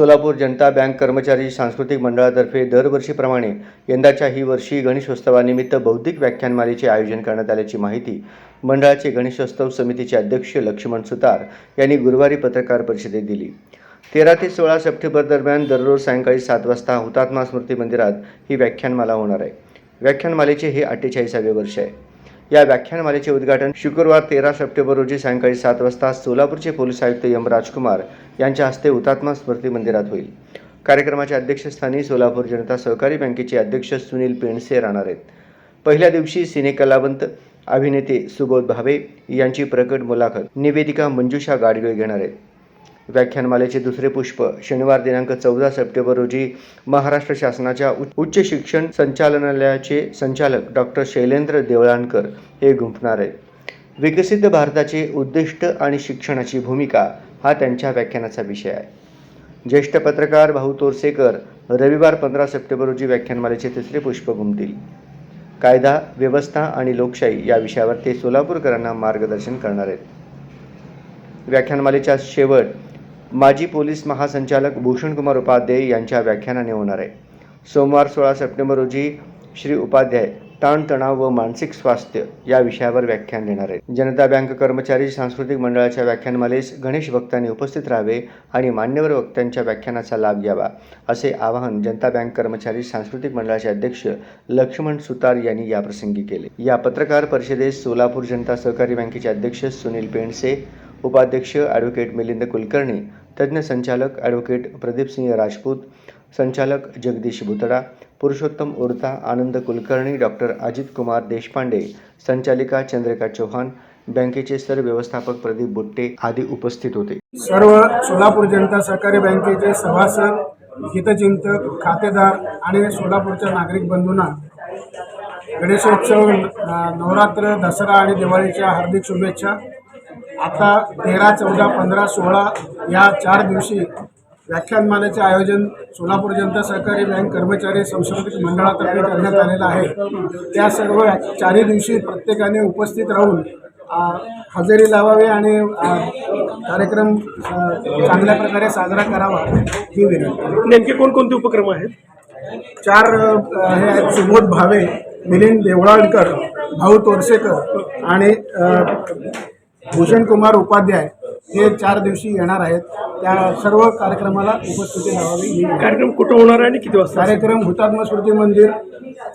सोलापूर जनता bank कर्मचारी सांस्कृतिक मंडळातर्फे दरवर्षीप्रमाणे यंदाच्या ही वर्षी गणेशोत्सवानिमित्त बौद्धिक व्याख्यानमालेचे आयोजन करण्यात आल्याची माहिती मंडळाचे गणेशोत्सव समितीचे अध्यक्ष लक्ष्मण सुतार यांनी गुरुवारी पत्रकार परिषदेत दिली। 13 ते 16 सप्टेंबर दरम्यान दररोज सायंकाळी 7 वाजता हुतात्मा स्मृती मंदिरात ही व्याख्यानमाला होणार आहे। व्याख्यानमालेचे हे 48वे वर्ष आहे। या व्याख्यानमालेचे उद्घाटन शुक्रवार 13 सप्टेंबर रोजी सायंकाळी 7 वाजता सोलापूरचे पोलीस आयुक्त एम राजकुमार यांच्या हस्ते हुतात्मा स्मृती मंदिरात होईल। कार्यक्रमाच्या अध्यक्षस्थानी सोलापूर जनता सहकारी बँकेचे अध्यक्ष सुनील पेंडसे राहणार आहेत। पहिल्या दिवशी सिनेकलावंत अभिनेते सुबोध भावे यांची प्रकट मुलाखत निवेदिका मंजुषा गाडगीळ घेणार आहेत। व्याख्यानमालेचे दुसरे पुष्प शनिवार दिनांक 14 सप्टेंबर रोजी महाराष्ट्र शासनाच्या उच्च शिक्षण संचालनालयाचे संचालक डॉक्टर शैलेंद्र देवळाणकर हे गुंफणार आहेत। विकसित भारताचे उद्दिष्ट आणि शिक्षणाची भूमिका हा त्यांच्या व्याख्यानाचा विषय आहे। ज्येष्ठ पत्रकार भाऊ तोरसेकर रविवार 15 सप्टेंबर रोजी व्याख्यानमालेचे तिसरे पुष्प गुंफतील। कायदा व्यवस्था आणि लोकशाही या विषयावर ते सोलापूरकरांना मार्गदर्शन करणार आहेत। व्याख्यानमालेचा शेवट माजी पोलीस महासंचालक भूषणकुमार उपाध्याय यांच्या व्याख्यानाने होणार आहे। सोमवार 16 सप्टेंबर रोजी श्री उपाध्याय ताणतणाव व मानसिक स्वास्थ्य या विषयावर व्याख्यान देणार आहेत। जनता बँक कर्मचारी सांस्कृतिक मंडळाच्या व्याख्यानमालेस गणेश भक्तांनी उपस्थित राहावे आणि मान्यवर वक्त्यांच्या व्याख्यानाचा लाभ घ्यावा असे आवाहन जनता बँक कर्मचारी सांस्कृतिक मंडळाचे अध्यक्ष लक्ष्मण सुतार यांनी याप्रसंगी केले। या पत्रकार परिषदेत सोलापूर जनता सहकारी बँकेचे अध्यक्ष सुनील पेंडसे, उपाध्यक्ष ॲडव्होकेट मिलिंद कुलकर्णी, तज्ज्ञ संचालक ॲडव्होकेट प्रदीपसिंह राजपूत, संचालक जगदीश बुतडा, पुरुषोत्तम उर्ता, आनंद कुलकर्णी, डॉक्टर अजित कुमार देशपांडे, संचालिका चंद्रिका चौहान, बँकेचे सर व्यवस्थापक प्रदीप बुट्टे आदी उपस्थित होते। सर्व सोलापूर जनता सहकारी बँकेचे सभासद, हितचिंतक, खातेदार आणि सोलापूरच्या नागरिक बंधूंना गणेशोत्सव, नवरात्र, दसरा आणि दिवाळीच्या हार्दिक शुभेच्छा। आता 13, 14, 15, 16 या 4 दिवशी व्याख्यानमालेचे आयोजन सोलापूर जनता सहकारी बँक कर्मचारी सांस्कृतिक मंडळातर्फे करण्यात आलेलं आहे। त्या सर्व 4 दिवशी प्रत्येकाने उपस्थित राहून हजेरी लावावी आणि कार्यक्रम चांगल्या प्रकारे साजरा करावा ही विनंती। नेमके कोणकोणते उपक्रम आहेत? 4 हे आहेत: सुबोध भावे, मिलिंद देवळाणकर, भाऊ तोरसेकर आणि भूषणकुमार उपाध्याय हे 4 दिवशी येणार आहेत। त्या सर्व कार्यक्रमाला उपस्थिती लावावी। कार्यक्रम कुठं होणार आहे आणि किती वाजता? कार्यक्रम हुतात्मा स्मृती मंदिर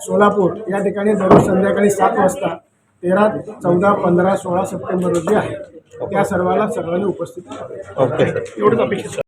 सोलापूर या ठिकाणी दररोज संध्याकाळी 7 वाजता 13, 14, 15, 16 सप्टेंबर रोजी आहे। त्या सर्वांनी उपस्थित राहावे। एवढंच अपेक्षित।